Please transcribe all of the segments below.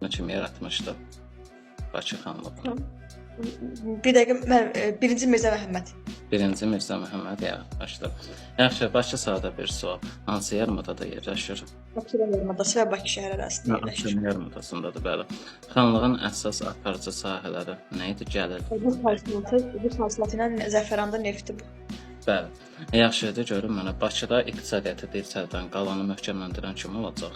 hökumətini kim yaratmışdı? Bakı xanlığı. Bir dəqiqə mən birinci Mirzə Məhəmməd. Birinci Mirzə Məhəmməd yaratmışdı. Yaxşı, Bakı sadə bir sual. Hansı yarımadada yerləşir? Bakı yarımadası və Bakı şəhər arasında yerləşir. Abşeron yarımadasındadır, bəli. Xanlığın əsas aparıcı sahələri nə idi? Gəlir. Bu hasilatı ilə Zəfəranda neftdir bu. Bəli. Yaxşıdır, görün mənə. Bakıda iqtisadiyyatı dirçəldən, qalanı möhkəmləndirən kim olacaq?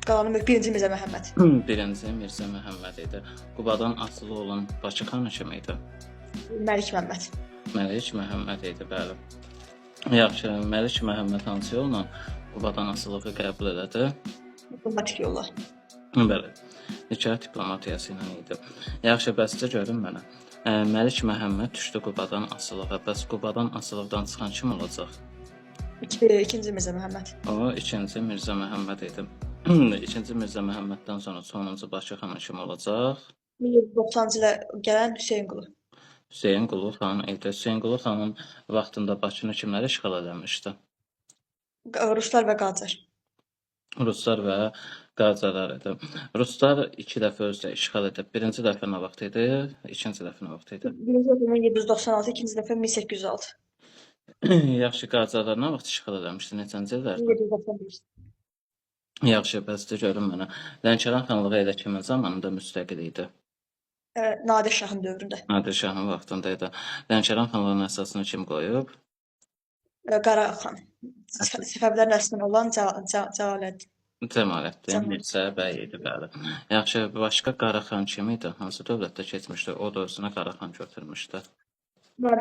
Qalanı birinci Mirzə Məhəmməd. Birinci Mirzə Məhəmməd idi. Qubadan asılı olan Bakı xanı kim idi? Məlik Məmməd. Məlik Məhəmməd idi, bəli. Yaxşı, Məlik Məhəmməd hansı yolla Qubadan asılığı qəbul elədi? Diplomatik yolla. Bəli. Nikah diplomatiyası ilə idi. Yaxşı, bəscə görün mənə. Məlik Məhəmməd düşdü Qubadan asılığa. Bəs Qubadan asılıqdan çıxan kim olacaq? İkinci Mirzə Məhəmməd. O, ikinci Mirzə Məhəmməd idi. İkinci Mirzə Məhəmməddən sonra sonuncu Bakı xanı kim olacaq? 1790-cı ilə gələn Hüseyn Qulu. Hüseyn Qulu xan idi. Hüseyn Qulu xanın vaxtında Bakını kimlər işğal eləmişdi? Ruslar və Qacar. Ruslar və Qacarlar idi. Ruslar 2 dəfə özdə işğal edib. Birinci dəfə nə vaxt idi? İkinci dəfə nə vaxt idi? Birinci dəfə 1796, ikinci dəfə 1806. Yaxşı, Qacarlar nə vaxt işğal eləmişdi? Neçənci illərdə? 1791. Yaxşı, bəsdir görün mənə. Lənkəran xanlığı elə kimin zamanında müstəqil idi? Nadir Şahın dövründə. Nadir Şahın vaxtında idi. Lənkəran xanlığının əsasını kim qoyub? Qara xan. Səfəvlərin əsasında olan Cəlaləddin. Cəmaləddin Mirzə bəy idi, bəli. Yaxşı, başqa Qaraxan kim idi? Hansı dövlətdə keçmişdi? O da özünə Qaraxan götürmüşdü.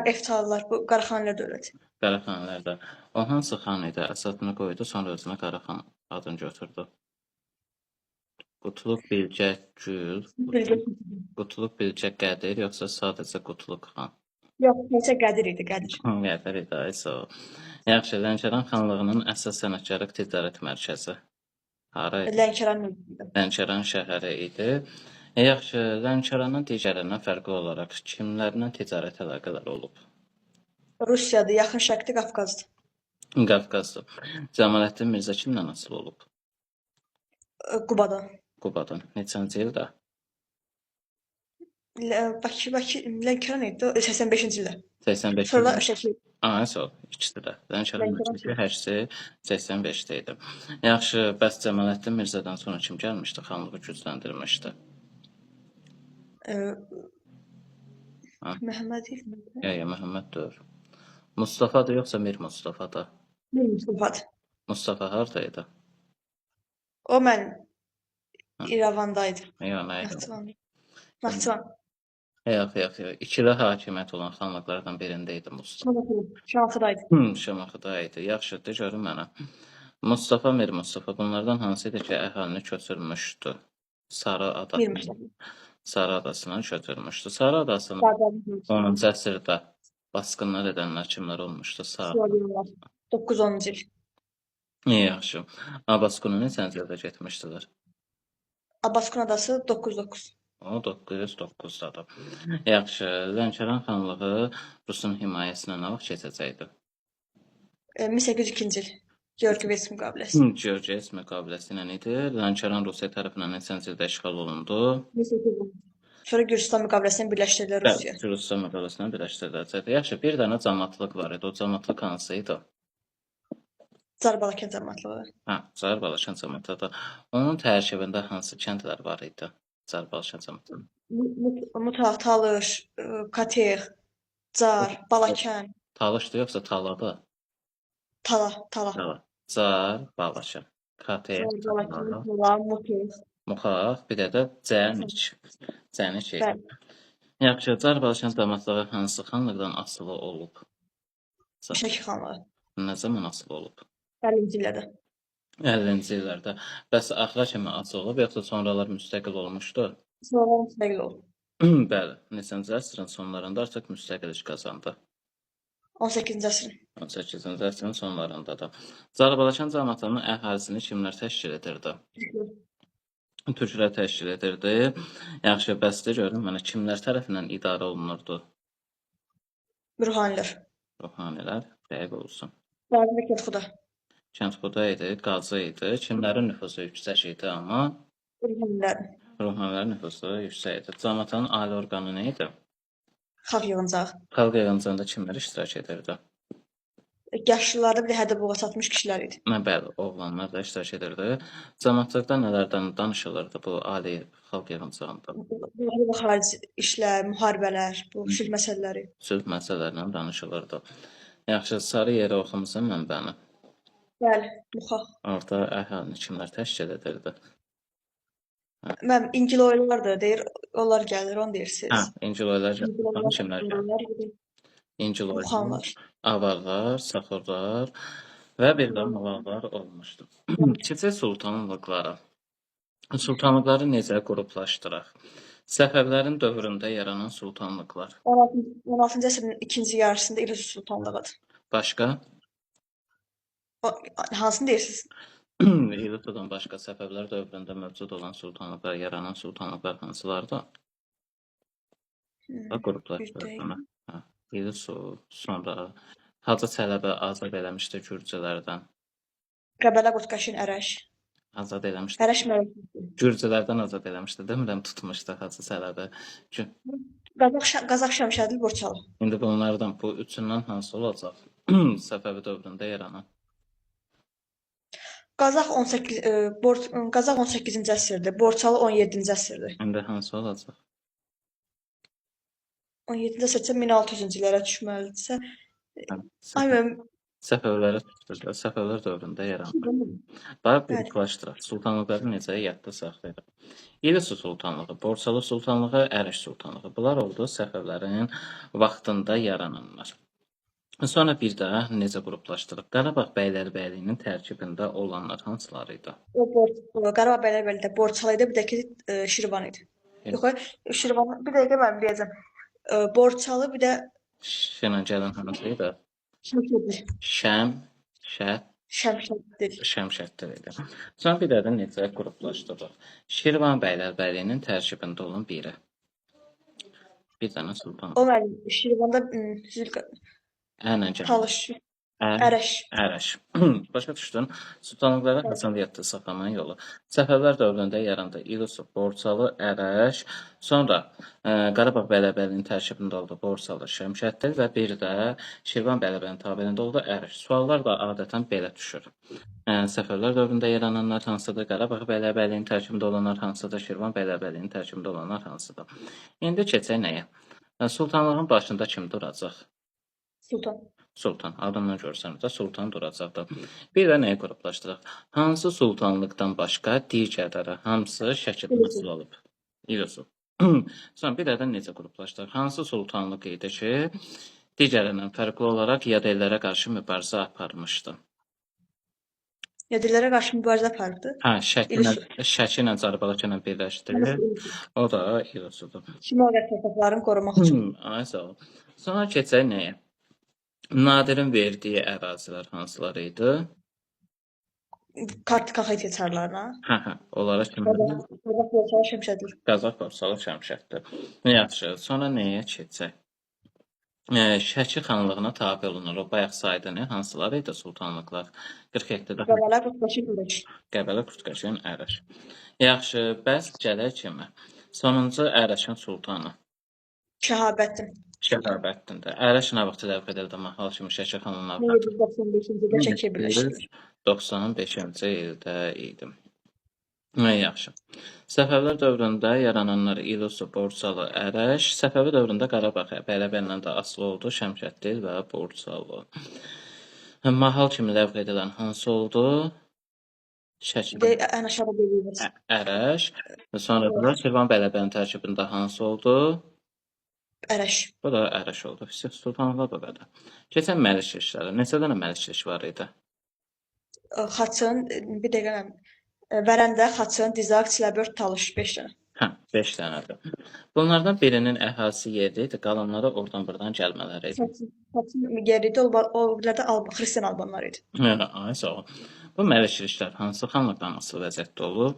Eftallar, bu Qaraxanlı dövləti. Qaraxanlarda. O hansı xan idi? Əsasını qoydu, sonra özünə Qaraxan adını götürdü. Qutluq Bilgə Gül, Qutluq Bilgə Qədir, yoxsa sadəcə Qutluq xan? Yox, necə Qədir idi, Qədir. Qədir idi, aysa o. Yaxşı, Lənkəran xanlığının əsas sənətkarlıq ticarət mərkəzi hara idi? Lənkəran. Lənkəran şəhəri idi. Yaxşı, Lənkəranın digərlərindən fərqli olaraq kimlərlə ticarət əlaqələri olub? Rusiyadır, Yaxın Şərqdə, Qafqazdır. Qafqazdır. Cəmaləddin Mirzə kimlə asılı olub? Qubadan. Qubadan. Neçənci ildə? Bakı, Lənkəran idi, 85-ci ildə. 85-ci Sonra ildə. şəkil. Sağ ol, ikisi də. Lənkəran mərkəzi həcsi 85-də idi. Yaxşı, bəs Cəmaləddin Mirzədən sonra kim gəlmişdi, xanlığı gücləndirmişdi? Məhəmməd idi. Məhəmməd deyil. Mustafadır yoxsa Mir Mustafadır? Mir Mustafadır. Mustafa haradaydı? O mən İrəvandaydı. Yox, nə idi? Naxçıvan. Yox. İkili hakimiyyət olan xanlıqlardan birində idi Mustafa. Şamaxıdaydı. Şamaxıda idi. Yaxşıdır, görün mənə. Mustafa, Mir Mustafa bunlardan hansı idi ki, əhalini köçürmüşdü? Sarı adasına köçürmüşdü. Sarı adasının 10-cu əsrdə basqınlar edənlər kimlər olmuşdu? 9-10-cu il. Yaxşı. Abbasqunu neçənci ildə getmişdilər? Abbasqun adası 909. O 909-dadır. Yaxşı, Lənkəran xanlığı Rusun himayəsinə nə vaxt keçəcəkdi? 1802-ci il. Georgievsk müqaviləsi. Georgievsk müqaviləsi ilə idi. Lənkəran Rusiya tərəfindən neçənci ildə işğal olundu? 1810. Sonra Gürcüstan müqaviləsini birləşdirdilər Rusiya. Gürcüstan müqaviləsini birləşdiriləcəkdi. Yaxşı, bir dənə camatlıq var idi. O camatlıq hansı idi? Çar Balakən camaatlığı. Çar Balakən camaatlığı. Onun tərkibində hansı kəndlər var idi? Çar Balakən camaatlığı. Mutaq, Talış, Katex, Çar, Balakən. Talışdı yoxsa Taladı? Tala. Çar Balakən. Katex, Muxaq, bir də Cəniç. Cəniç idi. Yaxşı, Çar Balakən camaatlığı hansı xanlıqdan asılı olub? Şəki xanlığı. Nə zaman asılı olub? 50-ci illərdə. 50-ci illərdə. Bəs axıra kimi asılı olub, yoxsa sonralar müstəqil olmuşdu? Sonralar müstəqil oldu. Bəli, neçənci əsrin sonlarında artıq müstəqillik qazandı. 18-ci əsrin. 18-ci əsrin sonlarında da. Çar Balakən camaatlarının əhalısını kimlər təşkil edirdi? Türklər təşkil edirdi. Yaxşı, bəsdir görün mənə kimlər tərəfindən idarə olunurdu? Ruhanilər. Ruhanilər, dəqiq olsun. Kəndxuda. Kəndxuda idi, qazı idi. Kimlərin nüfuzu yüksək idi amma? Ruhanilərin. Ruhanilərin nüfusu yüksək idi. Cəmiyyətin ali orqanı nə idi? Xalq yığıncağı. Xalq yığıncağında kimlər iştirak edirdi? Yaşlılarda bir də hədə-buğa çatmış kişilər idi. Bəli, oğlanlar da iştirak edirdi. Cəmiyyətdə nələrdən danışılırdı bu ali xalq yığıncağında? Bu xarici işlər, müharibələr, bu sülh məsələləri. Sülh məsələlərindən danışılırdı. Yaxşı, sarı yerə oxumusan mənbəni. Bəli, muxaq. Orada əhalini kimlər təşkil edirdi? Mən İngil oylardır, deyir, onlar gəlir, onu Hə, deyirsiniz. İngiloylar İngil gəlir. Kimlər gəlir? oylar idi, İngiloylar, muxanlar. avarlar, saxurlar və bir də muğamlar olmuşdu. Kiçik sultanlıqları. Sultanlıqları necə qruplaşdıraq? Səfəvlərin dövründə yaranan sultanlıqlar. 16-cı əsrin ikinci yarısında İlus sultanlığıdır. Başqa? Hansını deyirsiniz? İlusudan başqa Səfəvlər dövründə mövcud olan sultanlıqlar, yaranan sultanlıqlar hansılardır? Və qruplaşdırılır. İlusu, sonra Hacı Çələbi azad eləmişdi Gürcülərdən. Qəbələ, Qutqaşin, Ərəş. Azad eləmişdi. Ərəş mərkəzi. Gürcülərdən azad eləmişdi, demirəm tutmuşdu Hacı Çələbi. Qazax, Şəmşədli, Borçalı. İndi bunlardan bu üçündən hansı olacaq? Səfəvi dövründə yaranan. Qazax 18-ci əsrdir, Borçalı 17-ci əsrdir. İndi hansı olacaq? 17-ci əsrdə 1600-cü illərə düşməlidirsə, Səfəvlərə tutulur. Səfəvlər dövründə yaranır. Bax, qruplaşdıraq. Sultanlıqları necə yadda saxlayırıq? İlisu sultanlığı, Borçalı sultanlığı, Ərəş sultanlığı. Bunlar oldu Səfəvlərin vaxtında yarananlar. Sonra bir də necə qruplaşdırıq? Qarabağ bəylərbəyliyinin tərkibində olanlar hansıları idi? Qarabağ bəylərbəyliyi Borçalı idi, bir də ki Şirvan idi. Yox, Şirvan, bir dəqiqə mən deyəcəm. Borçalı, bir də Şənə gələn hansı idi? Şəmşəddir idi. Sonra bir də necə qruplaşdırıq? Şirvan bəylərbəliyinin tərkibində olan biri. Bir dənə sultan. O mənim Şirvanda Talış, Ərəş. Başa düşdün? Sultanlıqlara Həsən yadda saxlamanın yolu. Səfəvlər dövründə yarandı İlusu, Borçalı, Ərəş, sonra Qarabağ bəylərbəliyinin tərkibində oldu Borçalı, Şəmşəddir və bir də Şirvan bəylərbəliyinin tabeliyində oldu Ərəş. Suallar da adətən belə düşür. Səfəvlər dövründə yarananlar hansıdır? Qarabağ bəylərbəliyinin tərkibində olanlar hansıdır? Şirvan bəylərbəliyinin tərkibində olanlar hansıdır? İndi keçək nəyə? Sultanlığın başında kim duracaq? Sultan. Adından görsən də sultan duracaqdır. Bir də nəyə qruplaşdıraq? Hansı sultanlıqdan başqa digərləri hamısı şəkil nasıl olub? İlusu. Sonra bir də necə qruplaşdıraq? Hansı sultanlıq idi ki, digərlərindən fərqli olaraq yad ellərə qarşı mübarizə aparmışdı? Yad ellərə qarşı mübarizə apardı? Hə, Şəki ilə Carbalaç ilə birləşdirir. O da İlusudur. Şimal və torpaqlarını qorumaq üçün. Ay sağ ol. Sonra keçək nəyə? Nadirin verdiyi ərazilər hansılar idi? Kaxet yeçarlarına. Hə, onlara kimdir? Qazax, Borçalı, Şəmşəddir. Qazax, Borçalı, Şəmşəddir. Yaxşı, sonra nəyə keçək? Şəki xanlığına tabe olunur. O bayaq saydı nə? Hansılar idi sultanlıqlar? 47-də. Qəbələ, Qutqaşin, Ərəş. Qəbələ, Qutqaşin, Ərəş. Yaxşı, bəs gələk kimi? Sonuncu Ərəşin sultanı. Şəhabəttin. Şəhabəttindir. Ərəş nə vaxt ləğv edildi? Mahal kimi Şəki xanlığına 1795-ci ildə Şəkiyə birləşdirir. 95-ci ildə idi. Yaxşı. Səfəvlər dövründə yarananlar İlusu, Borçalı, Ərəş. Səfəvi dövründə Qarabağ bəylərbəyliyindən də asılı oldu Şəmşəddin və Borçalı. Mahal kimi ləğv edilən hansı oldu? Şəki. Ən aşağıda bölünür. Ərəş. Sonra da Şirvan bəylərbəyliyin tərkibində hansı oldu? Ərəş. Bu da Ərəş oldu. Sultanlıqlar bu qədər. Keçən Məlik işləri. Neçə dənə Məlik iş var idi? Xaçın, bir dəqiqə mən. Vərəndə, Xaçın, Dizaq, Çiləbörd, Talış 5 dənə. Hə, 5 dənədir. Bunlardan birinin əhalisi yerli idi, qalanları oradan-buradan gəlmələri idi. Xaçın yerli idi, o birlərdə xristian albanlar idi. Ay sağ ol. Bu Məlik işlər hansı xanlıqdan asılı vəziyyətdə olub?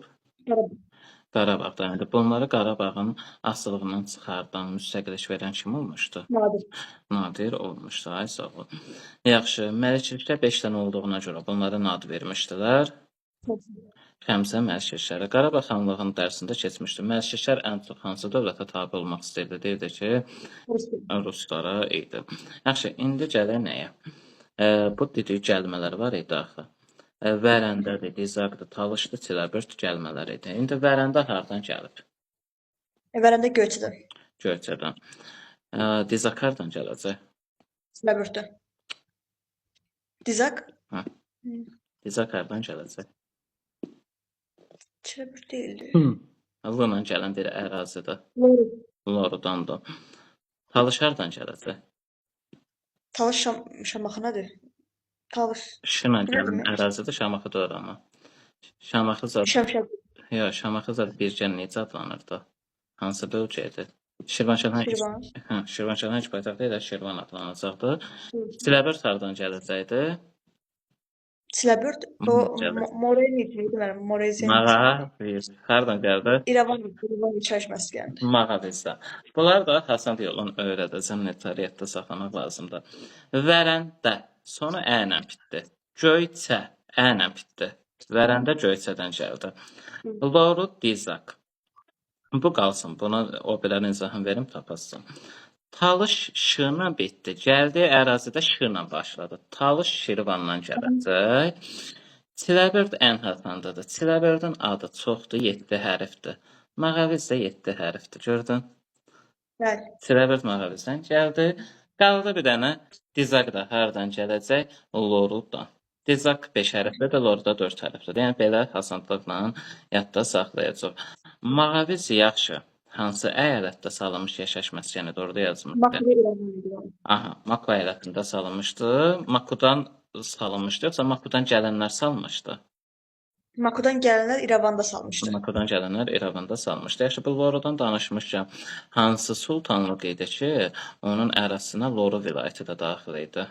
Qarabağda. İndi bunları Qarabağın asılılığından çıxardan, müstəqillik verən kim olmuşdu? Nadir olmuşdu. Ay sağ ol. Yaxşı, Məliklikdə 5 dənə olduğuna görə bunlara ad vermişdilər. Xəmsə Məlikşəhərə. Qarabağ xanlığının dərsində keçmişdi. Məlikşəhər ən çox hansı dövlətə tabe olmaq istəyirdi? Deyirdi ki, ruslara idi. Yaxşı, indi gələk nəyə? Bu dedik gəlmələr var idi axı. Vərəndədir, Dizaqdır, Talışdır, Çiləbörd gəlmələr idi. İndi Vərəndə hardan gəlib? Vərəndə Göyçədən. Göyçədən. Dizaq hardan gələcək? Çiləbörddən. Dizaq? Hə. Dizaq hardan gələcək? Çiləbörd deyildi. Luna gələn bir ərazidə. Loru. Lorudandır. Talış hardan gələcək? Talış Şamaxınadır. Talış. Şına gələn ərazidə Şamaxı doğru amma. Şamaxı zad. Şəmşəd. Yox, Şamaxı zad birgə necə adlanırdı? Hansı bölgədir? Şirvanşahın Şirvan. Şirvanşahın heç paytaxtı ilə Şirvan adlanacaqdı. Çiləbörd hardan gələcəkdi? Çiləbörd o Moreni idi mənim, Morezin. Mağaviz. Hardan gəldi? İrəvan çeşməsi gəldi. Mağavizdə. Bunlar da Hasan yolun öyrədəcəm notariyyatda saxlamaq lazımdır. Vərəndə, sonra ə ilə bitdi. Göyçə, ə ilə bitdi. Vərəndə Göyçədən gəldi. Loru, Dizaq. Bu qalsın. Buna o birən izahını verim, tapasın. Talış Şırna bitdi. Gəldiyi ərazidə Şırna başladı. Talış Şirvandan gələcək. Çiləbörd ən hasandadır. Çiləbördün adı çoxdur, 7 hərfdir. Mağaviz də 7 hərfdir. Gördün? Bəli. Çiləbörd Mağavizdən gəldi. Qaldı bir dənə Dizaq da hardan gələcək? Lorudan. Dizaq 5 hərflidir, Loru da 4 hərflidir. Yəni belə asanlıqla yadda saxlayacaq. Mağaviz yaxşı. Hansı əyalətdə salınmış yaşayış məskənidir? Orada yazılmışdı. Bakıda İrəvan. Aha, Maku əyalətində salınmışdı. Makudan salınmışdı, yoxsa Makudan gələnlər salmışdı? Makudan gələnlər İrəvanda salmışdı. Makudan gələnlər İrəvanda salmışdı. Yaxşı, bu Lorudan danışmışkən hansı sultanlıq idi ki, onun ərazisinə Loru vilayəti də daxil idi?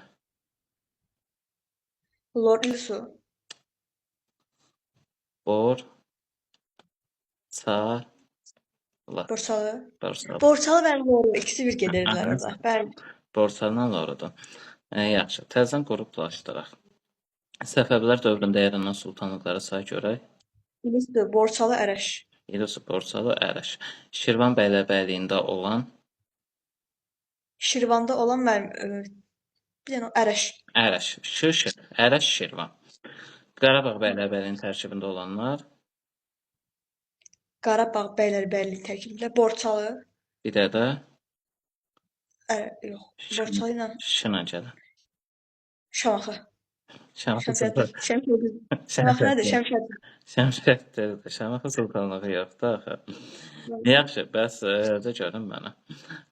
Lor İlsu. Borçalı. Borçalı və Loru ikisi bir gedirlər orada. Bəli. Borçalı Lorudur. Yaxşı, təzən qruplaşdıraq. Səfəvilər dövründə yaranan sultanlıqlara say görək. İlüsü, Borçalı, Ərəş. İlüsü, Borçalı, Ərəş. Şirvan bəyləbəliyində olan? Şirvanda olan mənim bir dənə Ərəş. Ərəş. Şirşir. Ərəş, Şirvan. Qarabağ bəyləbəliyinin tərkibində olanlar? Qarabağ bəyləbəliyinin tərkibində Borçalı. Bir də də? Yox, Borçalı ilə Şına gələn. Şamaxı. Şamaxı. Şamaxıdır, Şəmşəd. Şəmşəddir. Şamaxı sultanlığı yoxdur axı. Yaxşı, bəs də görün mənə.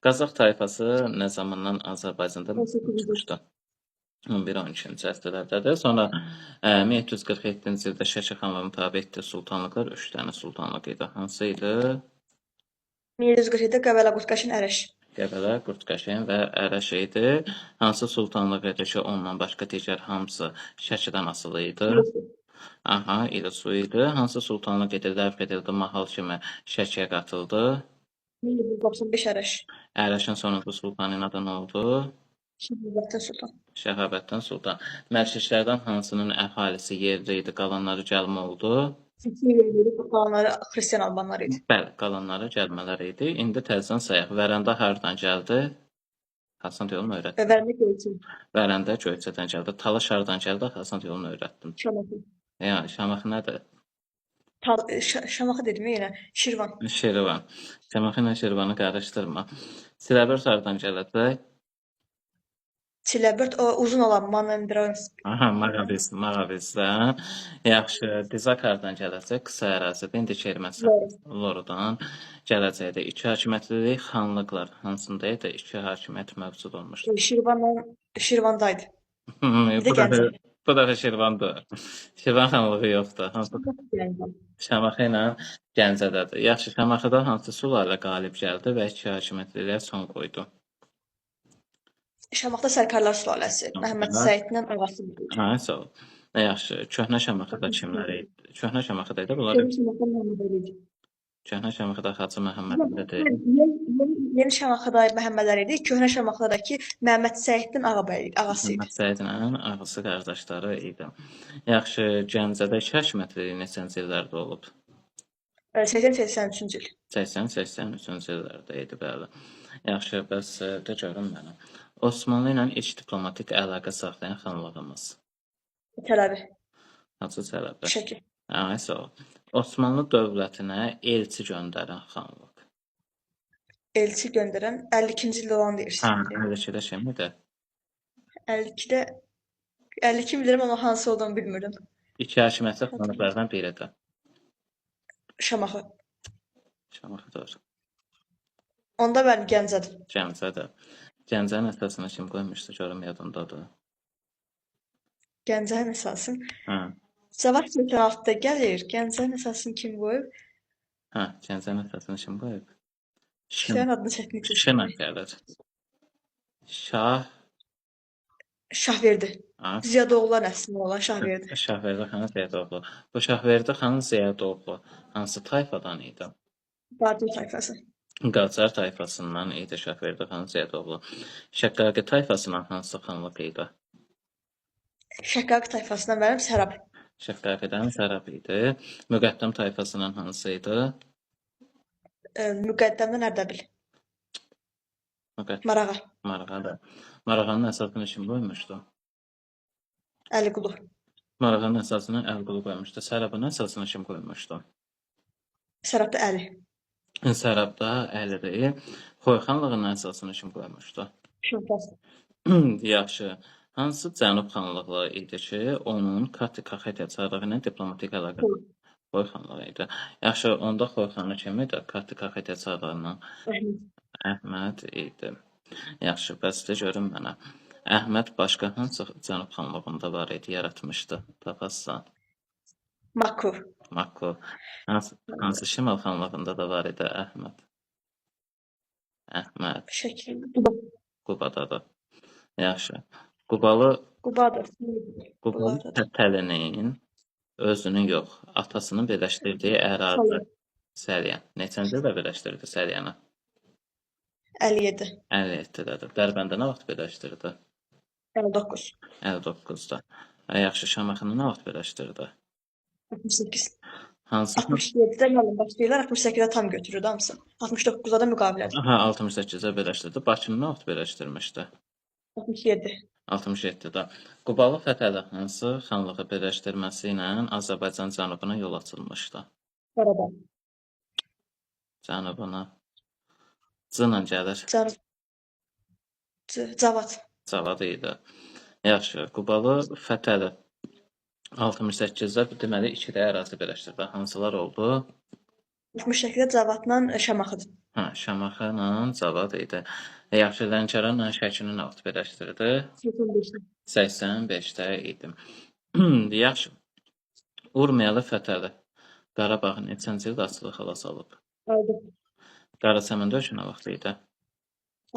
Qazax tayfası nə zamandan Azərbaycanda çıxmışdı? 11-12-ci əsrlərdədir. Sonra 1747-ci ildə Şəki xanlığı tabe etdiyi sultanlıqlar 3 dənə sultanlıq idi. Hansı idi? 1747-də Qəbələ, Qurtqaşın, Ərəş. Qəbələ, Qurtqaşın və Ərəş idi. Hansı sultanlıq idi ki, ondan başqa digər hamısı Şəkidən asılı idi? Aha, İlsu idi. Hansı sultanlıq idi, ləğv edildi, mahal kimi Şəkiyə qatıldı? 1795 Ərəş. Ərəşin sonuncu sultanın adı nə oldu? Şəhabəddin Sultan. Şəhabəddin Sultan. Məlikşəhərdən hansının əhalisi yerli idi, qalanları gəlmə oldu? Qalanları xristian albanlar idi. Bəli, qalanları gəlmələr idi. İndi təzədən sayaq. Vərəndə hardan gəldi? Hasan yolunu öyrətdim. Vərəndə Göyçə. Vərəndə Göyçədən gəldi. Talış hardan gəldi? Hasan yolunu öyrətdim. Şamaxı. Yəni, Şamaxı nədir? Şamaxı dedim yenə. Şirvan. Şirvan. Şamaxı ilə Şirvanı qarışdırma. Çiləbörd hardan gələcək? Çiləbörd o uzun olan Manendrovsk. Aha, Mağavizdən. Yaxşı, Dizaq hardan gələcək? Qısa ərazidə indi Şerməsi. Lorudan gələcəkdə iki hakimiyyətlilik xanlıqlar hansında idi? İki hakimiyyət mövcud olmuşdu. Şirvandaydı. Bu da Şirvandır. Şirvan xanlığı yoxdur. Şamaxı ilə Gəncədədir. Yaxşı, Şamaxıda hansı sülalə qalib gəldi və iki hakimiyyətliliyə son qoydu? Şamaxıda Sərkarlar sülaləsi. Məhəmməd Səidlə ağası. Hə, sağ ol. Yaxşı, Köhnə Şamaxıda kimlər idi? Köhnə Şamaxıda idi bunlar. Şamaxıda Məhəmməd Əli idi. Köhnə Şamaxıda Hacı Məhəmmədlidir. Yeni Şamaxıda Məhəmmədlər idi. Köhnə Şamaxıdakı Məhəmməd Səidin ağası idi. Məhəmməd Səidin ağası qardaşları idi. Yaxşı, Gəncədə iki hakimiyyətliyi neçənci illərdə olub? 80-83-cü il. 80-83-cü illərdə idi, bəli. Yaxşı, bəs də görüm mənə. Osmanlı ilə ilk diplomatik əlaqə saxlayan xanlığımız. Çələbi. Hacı Çələbi. Şəki. Sağ ol. Osmanlı dövlətinə elçi göndərən xanlıq. Elçi göndərən 52-ci ildə olan deyirsən. 52-də kimdir? 52-də 52 bilirəm amma hansı olduğunu bilmirəm. İki hakimiyyətli xanlıqlardan biridir. Şamaxı. Şamaxıdır. Onda mən Gəncədir. Gəncədir. Gəncənin əsasını kim qoymuşdu? Görüm yadındadır. Gəncənin əsasını. Hə. Cavab 86-da gəlir. Gəncənin əsasını kim qoyub? Hə, Gəncənin əsasını kim qoyub? Şəhərin adını çətin Şina gəlir. Şahverdi. Ziyadoğlular nəslində olan Şahverdi. Şahverdi xanın Ziyadoğlu. Bu Şahverdi xanın Ziyadoğlu hansı tayfadan idi? Qacar tayfası. Qacar tayfasından idi Şahverdi xan Ziyadoğlu. Şəqqaqi tayfasından hansı xanlıq idi? Şəqqaqi tayfasından mənim Sərab. Şəqqaqidən Sərab idi. Müqəddəm tayfasından hansı idi? Müqəddəmdən Ərdəbil. Marağa. Marağadır. Marağanın əsasını kim qoymuşdu? Əliqulu. Marağanın əsasını Əliqulu qoymuşdu. Sərabın əsasını kim qoymuşdu? Sərabda Əli. Sərabda Əlidir. Xoyxanlığının əsasını kim qoymuşdu? Şəmtəz. Yaxşı. Hansı cənub xanlığı idi ki, onun Kati-Kaxetiya çarlığı ilə diplomatik əlaqə Xoyxanlığı idi. Yaxşı, onda Xoyxanlı kim idi? Kati-Kaxetiya çarlığından Əhməd idi. Yaxşı, bəs də görüm mənə. Əhməd başqa hansı cənub xanlığında var idi, yaratmışdı? Tapassan. Makov. Makov. Hansı şimal xanlığında da var idi Əhməd? Əhməd. Şəkil. Qubadadır. Yaxşı. Qubalı Fətəlinin özünün yox, atasının birləşdirdiyi ərazi Səlyan. Neçənci ildə birləşdirdi Səlyanı? 57. 57-dədir. Dərbəndə nə vaxt birləşdirdi? 59. 59-da. Yaxşı, Şamaxını nə vaxt birləşdirdi? 68. Hansı? 67-də müəllim başlayırlar, 68-də tam götürürdü hamısı. 69-da da müqavilədir. 68-də birləşdirdi. Bakını nə vaxt birləşdirmişdi? 67. 67-də. Qubalı Fətəli hansı xanlığı birləşdirməsi ilə Azərbaycan cənubuna yol açılmışdı? Qarabağ. Cənubuna. C-la gəlir. Cavad. Cavad idi. Yaxşı, Qubalı Fətəli 68-də deməli 2 ərazi birləşdirdi. Hansılar oldu? 68-də Cavadla Şamaxıdır. Şamaxı ilə Cavad idi. Yaxşı, Lənkəranla Şəkini nə vaxt birləşdirdi? 85-də idi. Yaxşı. Urmiyalı Fətəli Qarabağın neçənci ildə açılıq hala salıb? Qarasəmən döyüşü nə vaxt idi?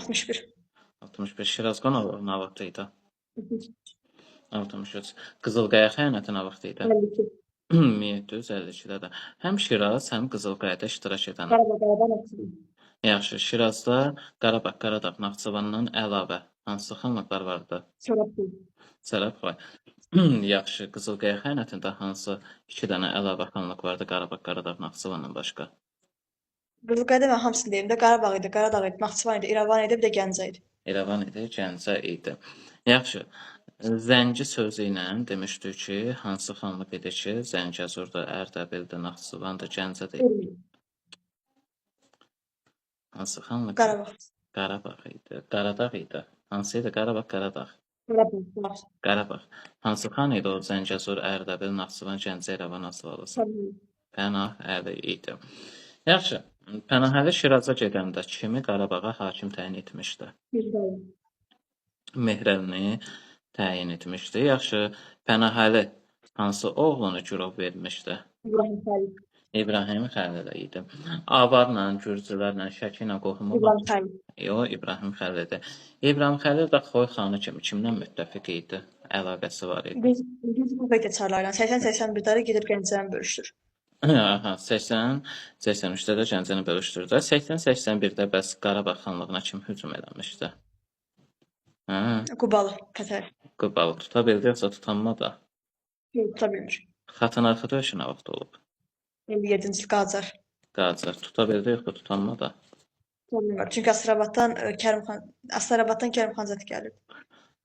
61. 61. Şiraz qonağı nə vaxt idi? 63. Qızılqaya xəyanəti nə vaxt idi? 52. 1752-də. Həm Şiraz, həm Qızılqayada iştirak edən. Yaxşı, Şirazda Qarabağ, Qaradağ, Naxçıvandan əlavə hansı xanlıqlar vardı? Sərabxoy. Yaxşı, Qızılqaya xəyanətində hansı 2 dənə əlavə xanlıq vardı Qarabağ, Qaradağ, Naxçıvandan başqa? Qızılqayada mən hamısını deyim də, Qarabağ idi, Qaradağ idi, Naxçıvan idi, İrəvan idi, bir də Gəncə idi. İrəvan idi, Gəncə idi. Yaxşı, Zəngi sözü ilə demişdik ki, hansı xanlıq idi ki, Zəngəzurda, Ərdəbildə, Naxçıvanda, Gəncədə idi? Hansı xanlıq? Qarabağ. Qarabağ idi. Qaradağ idi. Hansı idi? Qarabağ, Qaradağ. Qarabağ. Hansı xan idi o? Zəngəzur, Ərdəbil, Naxçıvan, Gəncə, İrəvan, Asılalısı. Pənahəli idi. Yaxşı. Pənahəli Şiraza gedəndə kimi Qarabağa hakim təyin etmişdi? Mehrəlini təyin etmişdi. Yaxşı. Pənahəli hansı oğlunu girov vermişdi? İbrahim Xəlil idi. Avarla, Gürcülərlə, Şəki ilə qohumu var. İbrahim Xəlil idi. İbrahim Xəlil də Xoy xanı kimi kimdən müttəfiq idi? Əlaqəsi var idi. Biz bu veçarlarla 80-81-də gedib Gəncəni bölüşdür. Aha, 83-də də Gəncəni bölüşdürdü. 80-81-də bəs Qarabağ xanlığına kim hücum eləmişdi? Hə, Qubalı, Fətəli. Qubalı tuta bildi yoxsa tutanmadı? Tuta bilmir. Xatanarxı döyüşü nə vaxt olub? 57-ci il Qacar. Qacar tuta bildi yoxsa tutanmadı? Tuta bilmir. Çünki Əsərabaddan Kərimxan Zət gəlirdi.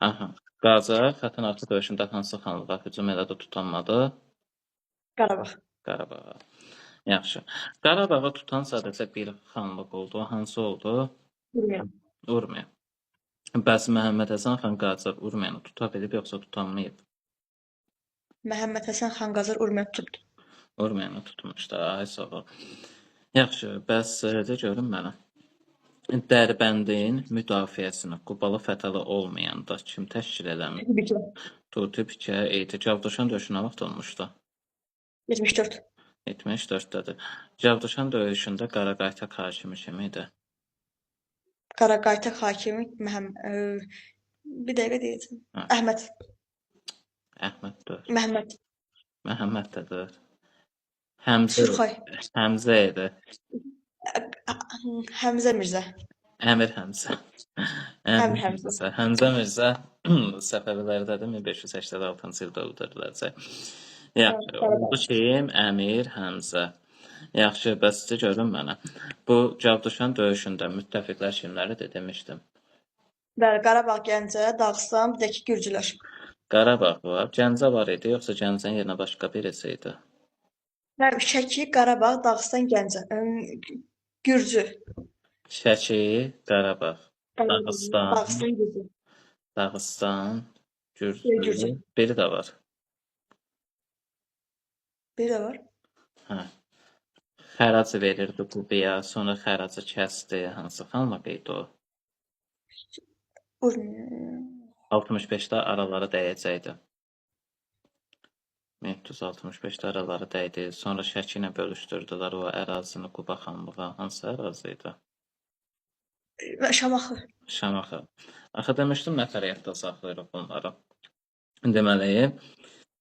Aha, Qacar Xatanarxı döyüşündə hansı xanlığa hücum elədi, tutanmadı? Qarabağ. Qarabağa. Yaxşı. Qarabağı tutan sadəcə bir xanlıq oldu. Hansı oldu? Bilmirəm. Urmiya. Bəs Məhəmməd Həsən xan Qacar Urmiyanı tuta bilib yoxsa tutanmayıb? Məhəmməd Həsən xan Qacar Urmiya tutubdu. Urmiyanı tutmuşdu. Ay sağ ol. Yaxşı, bəs de görüm mənə. Dərbəndin müdafiəsini Qubalı Fətəli olmayanda kim təşkil eləmiş? Bikə. Tutu Pikə, Cavduşan döyüşü nə vaxt olmuşdu? 74. 74-dədir. Cavduşan döyüşündə Qaraqaytaq hakimi kim idi? Qaraqaytaq hakimi bir dəqiqə deyəcəm. Hə. Əhməd. Əhməddir. Məhəmməd. Məhəmməddir. Həmzə. Surxay. Həmzə idi. Həmzə Mirzə. Əmir Həmzə. Əmir Həmzə. Həmzə Mirzə Səfəvilərdədir, 1586-cı ildə öldürüləcək. Yaxşı, oldu kim? Əmir Həmzə. Yaxşı, bəs görün mənə. Bu Cavduşan döyüşündə müttəfiqlər kimləridir demişdim. Bəli, Qarabağ, Gəncə, Dağıstan, bir də ki Gürcülər. Qarabağ var, Gəncə var idi, yoxsa Gəncənin yerinə başqa birisi idi? Bəli, Şəki, Qarabağ, Dağıstan, Gəncə. Gürcü. Şəki, Qarabağ, Dağıstan, Gürcü. Dağıstan, Gürcü. Gürcü. Biri də var. Biri də var. Hə. Xəracı verirdi Qubaya, sonra xəracı kəsdi. Hansı xanlıq idi o? 65-də araları dəyəcəkdi. 1365-də araları dəydi. Sonra Şəki ilə bölüşdürdülər o ərazini Quba xanlığa. Hansı ərazi idi? Şamaxı. Şamaxı. Axı demişdim nəfəriyyətdə saxlayırıq bunları. Deməli,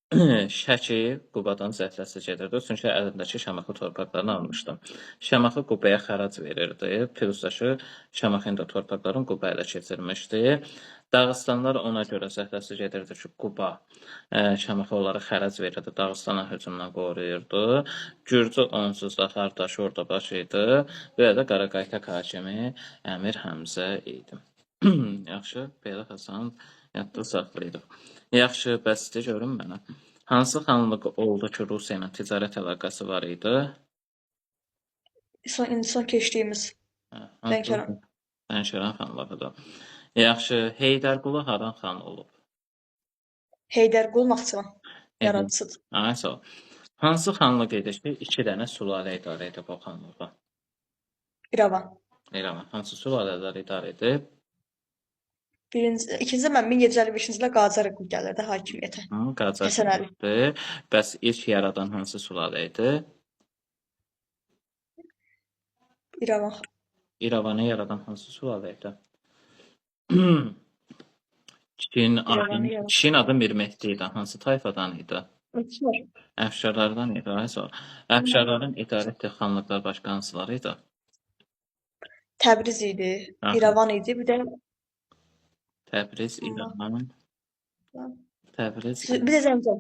Şəki Qubadan zəhləsi gedirdi. Çünki əlindəki Şamaxı torpaqlarını almışdı. Şamaxı Qubaya xərac verirdi. Pirusdaşı Şamaxının da torpaqlarını Quba ilə keçirmişdi. Dağıstanlar ona görə zəhləsi gedirdi ki, Quba Şamaxı onlara xərac verirdi. Dağıstana hücumdan qoruyurdu. Gürcü onsuz da Xardaşı orada baş idi. Belə də Qaraqaytaq hakimi Əmir Həmzə idi. Yaxşı, belə Həsən yadda saxlayırıq. Yaxşı, bəs de görün mənə. Hansı xanlıq oldu ki, Rusiya ilə ticarət əlaqəsi var idi? Son keçdiyimiz Lənkəran. Lənkəran xanlığıdır. Yaxşı, Heydərqulu haran xan olub? Heydərqulu Naxçıvan yaradıcısıdır. Ay, sağ ol. Hansı xanlıq idi ki, 2 dənə sülalə idarə edib o xanlığı? İrəvan. İrəvan. Hansı sülalələr idarə edib? İkinci mən 1755-ci ildə Qacar gəlirdi hakimiyyətə. Qacar gəlirdi. Bəs ilk yaradan hansı sülalə idi? İrəvan. İrəvanı yaradan hansı sülalə idi? Kişinin adı Mirmehdi idi. Hansı tayfadan idi? Əfşarlardan idi. Əfşarların idarə etdiyi xanlıqlar başqa hansıları idi? Təbriz idi, İrəvan idi, bir də Təbriz, İrəvan. Təbriz. Bir də Zəncən.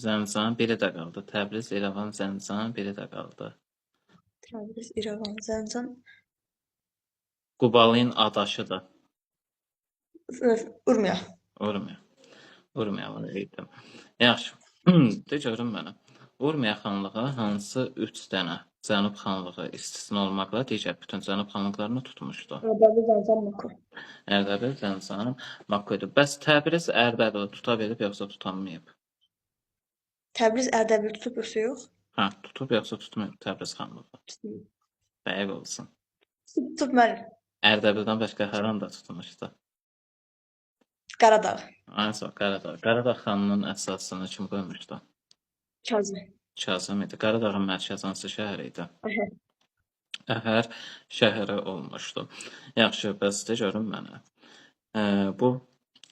Zəncən biri də qaldı. Təbriz, İrəvan, Zəncən biri də qaldı. Təbriz, İrəvan, Zəncən. Qubalın adaşıdır. Urmiya. Urmiya var idi. Yaxşı. De görün mənə. Urmiya xanlığı hansı 3 dənə Cənub xanlığı istisna olmaqla digər bütün Cənub xanlıqlarını tutmuşdu? Ərdəbil, Zəncən, Makko. Ərdəbil, Zəncən, Makko idi. Bəs Təbriz Ərdəbili tuta bilib yoxsa tutanmayıb? Təbriz Ərdəbil tutub yoxsa yox? Hə, tutub yoxsa tutmayıb Təbriz xanlığı? Dəqiq olsun. Tutub mənim. Ərdəbildən başqa haran da tutmuşdu? Qaradağ. Aysa, Qaradağ. Qaradağ xanının əsasını kim qoymuşdu? Kazım. Kazım idi. Qaradağın mərkəzi hansı şəhər idi? Əhər şəhəri olmuşdu. Yaxşı, bəs de görün mənə. Bu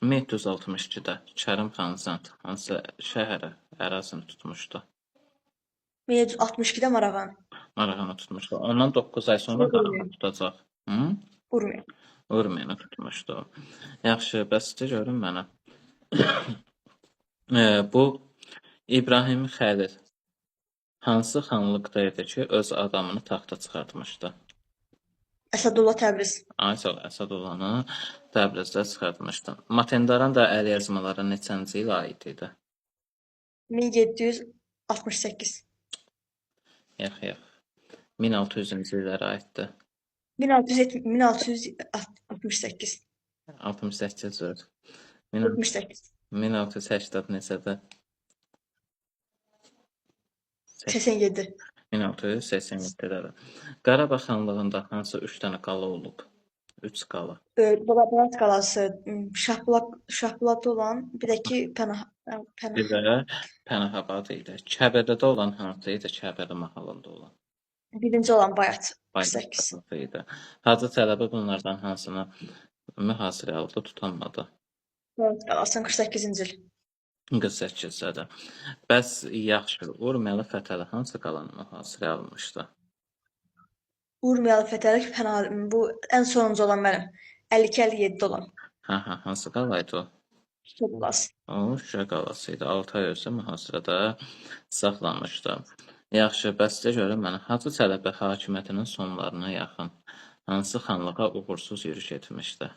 1362-də Kərim xan Zənd hansı şəhəri ərazini tutmuşdu? 1762-də Marağan. Marağanı tutmuşdu. Ondan 9 ay sonra haranı tutacaq? Hı? Urmiya. Urmiyəni tutmuşdu. Yaxşı, bəs görün mənə. Bu İbrahim Xəlil hansı xanlıqda idi ki, öz adamını taxta çıxartmışdı? Əsədullah Təbriz. Aysel Əsədullanı Təbrizdə çıxartmışdı. Matendaran da əlyazmaları neçənci ilə aid idi? 1768. Yox. 1600-cü illərə aiddir. 1668. 68 zor. 78. 1680 neçədir? 87. 1687-də. Qarabağ xanlığında hansı 3 dənə qala olub? 3 qala. Balat qalası, Şahbulaqda olan, bir də ki Bir də Pənahabad idi. Kəbədədə olan hansı idi? Kəbədə mahalında olan. birinci olan Bayat. 48. idi. Hacı Çələbi bunlardan hansını mühasirə aldı, tutanmadı? Balat qalasının 48-ci il. 48-dədir. Bəs yaxşı, Urmiyalı Fətəli hansı qalanı mühasirə almışdı? Urmiyalı Fətəli bu ən sonuncu olan mənim. 52-57 olan. Hansı qalaydı o? Şuşa qalası. O, Şuşa qalası idi. 6 ay özü mühasirədə saxlanmışdı. Yaxşı, bəs görün mənə. Hacı Çələbi hakimiyyətinin sonlarına yaxın hansı xanlığa uğursuz yürüş etmişdi?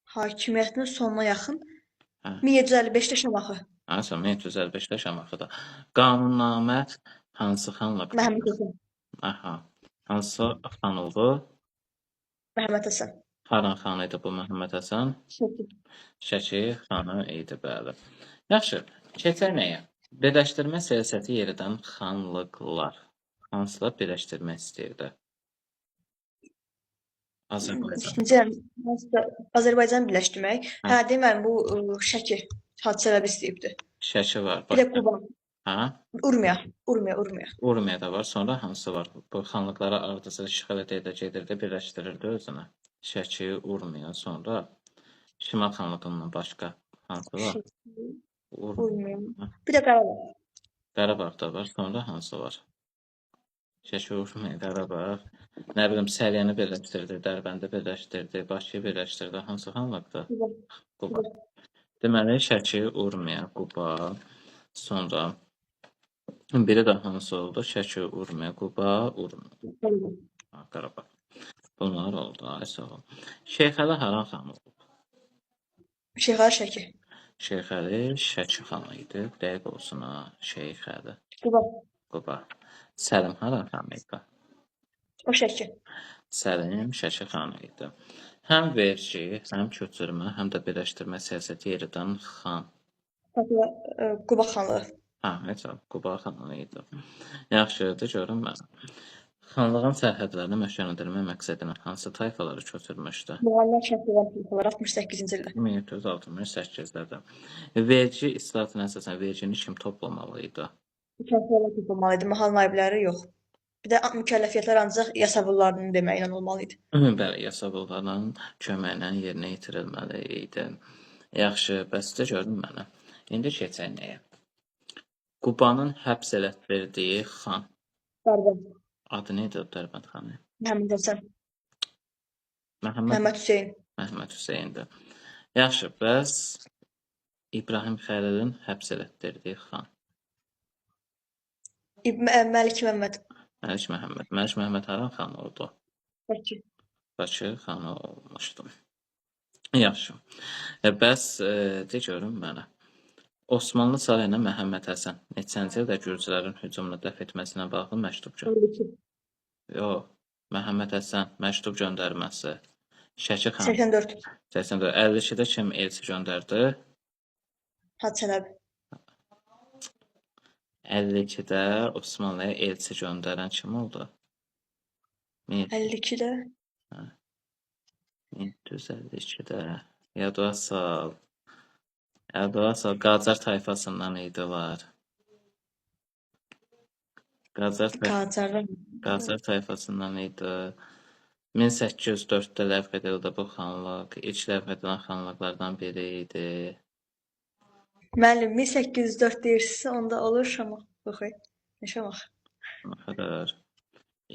Hakimiyyətinin sonuna yaxın 1755-də Şamaxı. Hansı 1755-də Şamaxıda. Qanunnamə hansı xanlıq? Məhəmməd Həsən. Hansı xan oldu? Məhəmməd Həsən. Haran xanı idi bu Məhəmməd Həsən? Şəki xanı idi, bəli. Yaxşı, keçək nəyə? Birləşdirmə siyasəti yeridən xanlıqlar hansılar birləşdirmək istəyirdi? Azərbaycan birləşdirmək. Deməli bu Şəki hadisələr istəyibdi. Şəki var. Bir də Quba. Urmiya. Urmiya da var. Sonra hansı var? Bu xanlıqlara ardıcıl işğal gedirdi, birləşdirirdi özünə. Şəki, Urmiya, sonra Şimal xanlığından başqa hansı var? Urmiya. Bir də Qarabağ. Qarabağ da var. Sonra hansı var? Şəki, Urmiya, Qarabağ. Nə bilim, Səliyəni birləşdirdi, Dərbəndi birləşdirdi, Bakıyı birləşdirdi. Hansı xanlıqdır? Quba. Deməli, Şəki, Urmiya, Quba. Sonra biri də hansı oldu? Şəki, Urmiya, Quba, Urmiya. Qarabağ. Bunlar oldu. Ay sağ ol. Şeyxəli haran xanı olub? Şeyxəli Şəki. Şeyxəli Şəki xanı idi. Dəqiq olsun ha. Şeyxəli. Quba. Səlim haran xanı idi? O Şəki. Səlim Şəki xanı idi. Həm vergi, həm köçürmə, həm də birləşdirmə siyasəti yeridən xan. Quba xanlığı. Quba xanlığı idi. Yaxşıdır, görün mən. Xanlığın sərhədlərini möhkəmləndirmə məqsədinə hansı tayfaları köçürmüşdü? Muğanlar şəhərlər tayfaları 68-ci ildə. 1768-də. Vergi islahatına əsasən vergini kim toplamalı idi? Tayfalar toplamalı idi, mahal naibləri yox. Bir də mükəlləfiyyətlər ancaq yasavullarının deməklə olmalı idi. Bəli, yasavulların köməklə yerinə yetirilməli idi. Yaxşı, bəs görün mənə. İndi keçək nəyə? Qubanın həbs elətdirdiyi xan. Dərbənd. Adı neydi Dərbənd xanı? Məhəmməd Həsən. Məhəmməd Hüseyn. Məhəmməd Hüseyndir. Yaxşı, bəs İbrahim Xəlilin həbs elətdirdiyi xan. Məlik Məmməd. Məlik Məmməd haran xan oldu? Bakı. Bakı xanı olmuşdu. Yaxşı. Bəs görün mənə. Osmanlı sarayına Məhəmməd Həsən neçənci ildə gürcülərin hücumunu dəf etməsinə bağlı məktub göndərdi? Yox, Məhəmməd Həsən məktub göndərməsi. Şəki xan. 84. 52-də kim elçi göndərdi? Hacı Çələbi. 52-də Osmanlıya elçi göndərən kim oldu? 52-də. 1752-də. Yadva sal. Qacar tayfasından idilər. Qacar tayfasından idi. 1804-də ləğv edildi bu xanlıq. İlk ləğv edilən xanlıqlardan biri idi. Müəllim, 1804 deyirsinizsə, onda olur Şamaxı. Neçə vaxt? Nə qədər.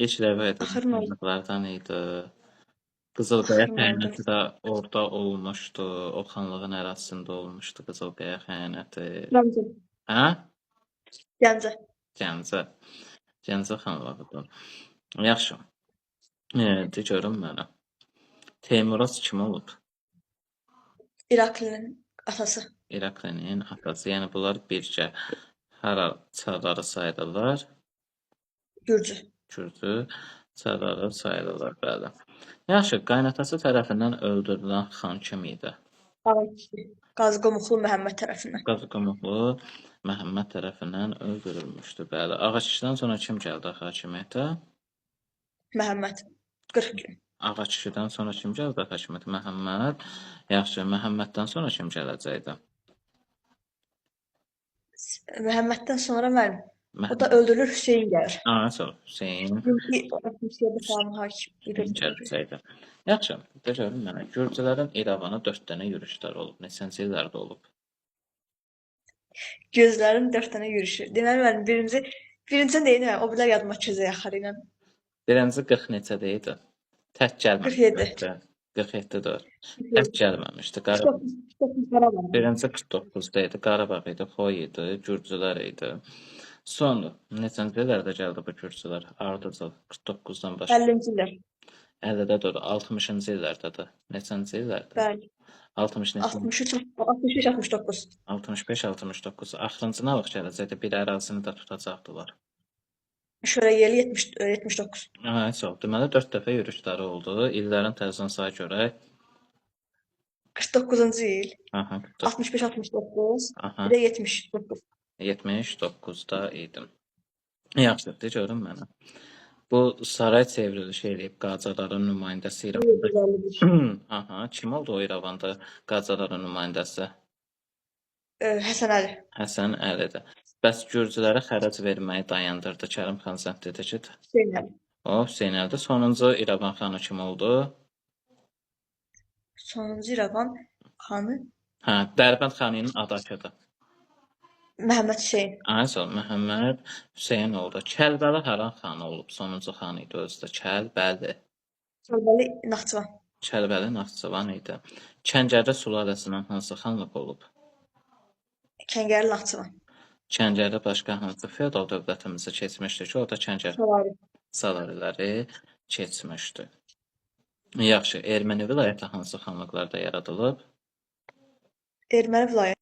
İlk rəvayət Axır nə oldu? edilmişlərdən idi. Qızılqaya Axır nə oldu? xəyanəti də orada olmuşdu. O xanlığın ərazisində olmuşdu Qızılqaya xəyanəti. Gəncə. Hə? Gəncə. Gəncə. Gəncə xanlığıdır. Yaxşı. De görüm mənə. Teymuriz kim olub? İraklinin atası. İraklinin atası. Yəni bunlar bircə hara çarları sayılırlar? Gürcü. Gürcü çarları sayılırlar, bəli. Yaxşı, qaynatası tərəfindən öldürülən xan kim idi? Qazqomuxlu Məhəmməd tərəfindən. Qazqomuxlu Məhəmməd tərəfindən öldürülmüşdü, bəli. Ağaçdan sonra kim gəldi hakimiyyətə? Məhəmməd. 40 gün. Ağaçdan sonra kim gəldi hakimiyyətə? Məhəmməd. Yaxşı, Məhəmməddən sonra kim gələcəkdi? Məhəmməddən sonra mənim. O da Məhəmməd. öldürülür, Hüseyn gəlir. Sonra Hüseyn Çünki 67 falan hakim gələcəkdi. Yaxşı, de görüm mənə. Gürcülərin İrəvana 4 dənə yürüşləri olub. Neçənci illərdə olub? Gözlərin 4 dənə yürüşü. Deməli mənim birinci deyirəm, o bilər yadıma keçəcək axırı ilə. Birinci 40 neçədə idi? Tək gəlməmişdi. 47-dir. Tək gəlməmişdi. Qarabağ. Birinci 49-da idi. Qarabağ idi, Xoy idi, Gürcülər idi. Sonra neçənci illərdə gəldi bu Gürcülər? Ardıcıl 49-dan başqa. 50-ci illər. 50-də dur, 60-cı illərdədir. Neçənci illərdə? Bəli. 60 neçə? 63-69. 65-69. Axırıncı nə vaxt gələcəkdi? Bir ərazini də tutacaqdılar. Şöyle yeli 79. Hə, çox. Deməli 4 dəfə yürüşləri oldu. İllərin tərzinə say görək. 49-cu il. Aha, 65-69. Aha. Bir də 79. 79-da idim. Yaxşı, de görüm mənə. Bu saray çevrilişi eləyib Qacarların nümayəndəsi İrəvanda. Aha, kim oldu o İrəvanda Qacarların nümayəndəsi? Həsən Əli. Həsən Əlidir. Bəs Gürcülərə xərac verməyi dayandırdı Kərim xan Zəndədici. Hüseyn Əli. O, Hüseyn Əlidir. Sonuncu İrəvan xanı kim oldu? Sonuncu İrəvan xanı Hə, Dərbənd xanının adakıdır. Məhəmməd Hüseyn. Ayşə Məhəmməd Hüseyn oldu. Kəlbəli Haran xanı olub. Sonuncu xan idi özü də. Kəlbəli. Kəlbəli Naxçıvan. Kəlbəli Naxçıvan idi. Kəngərli sülaləsindən hansı xanlıq olub? Kəngərli Naxçıvan. Kəngərli başqa hansı feodal dövlətimizi keçmişdi ki, o da Kəngər salariləri keçmişdi. Yaxşı, Erməni vilayəti hansı xanlıqlarda yaradılıb? Erməni vilayəti.